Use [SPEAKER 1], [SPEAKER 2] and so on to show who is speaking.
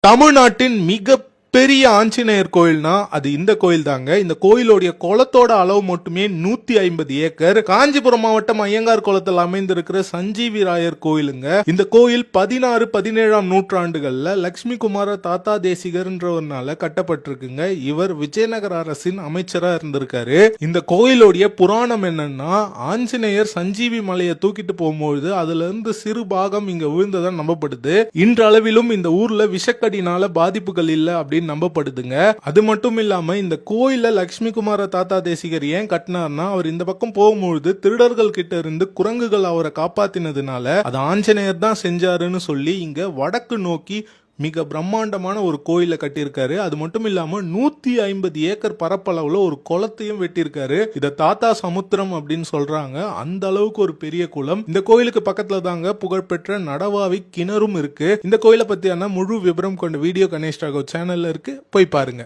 [SPEAKER 1] தமிழ்நாட்டின் மிக பெரிய ஆஞ்சநேயர் கோயில்னா அது இந்த கோயில் தாங்க. இந்த கோயிலுடைய குளத்தோட அளவு மட்டுமே 150 ஏக்கர். காஞ்சிபுரம் மாவட்டம் ஐயங்கார் குளத்தில் அமைந்திருக்கிற சஞ்சீவி ராயர் கோயிலுங்க. இந்த கோயில் 16, 17ஆம் நூற்றாண்டுகள்ல லட்சுமி குமார தாத்தா தேசிகர்ன்றவர்னால கட்டப்பட்டிருக்குங்க. இவர் விஜயநகர அரசின் அமைச்சரா இருந்திருக்காரு. இந்த கோயிலுடைய புராணம் என்னன்னா, ஆஞ்சநேயர் சஞ்சீவி மலையை தூக்கிட்டு போகும்போது அதுல இருந்து சிறு பாகம் இங்க விழுந்ததா நம்பப்படுது. இன்றளவிலும் இந்த ஊர்ல விஷக்கடினால பாதிப்புகள் இல்ல அப்படின்னு நம்பப்படுதுங்க. அது மட்டும் இல்லாம இந்த கோயில லட்சுமி குமார தாத்தா தேசிகர் ஏன் கட்டினார்னா, அவர் இந்த பக்கம் போகும்பொழுது திருடர்கள் கிட்ட இருந்து குரங்குகள் அவரை காப்பாத்தினதுனால அது ஆஞ்சநேயர் தான் செஞ்சாருன்னு சொல்லி இங்க வடக்கு நோக்கி மிக பிரம்மாண்டமான ஒரு கோயிலை கட்டியிருக்காரு. அது மட்டும் இல்லாம 150 ஏக்கர் பரப்பளவுல ஒரு குளத்தையும் வெட்டியிருக்காரு. இத தாத்தா சமுத்திரம் அப்படின்னு சொல்றாங்க. அந்த அளவுக்கு ஒரு பெரிய குளம். இந்த கோயிலுக்கு பக்கத்துல தாங்க புகழ்பெற்ற நடவாவி கிணறும் இருக்கு. இந்த கோயிலை பத்தியான முழு விவரம் கொண்ட வீடியோ கணேஷ் ராகவ் சேனல்ல இருக்கு, போய் பாருங்க.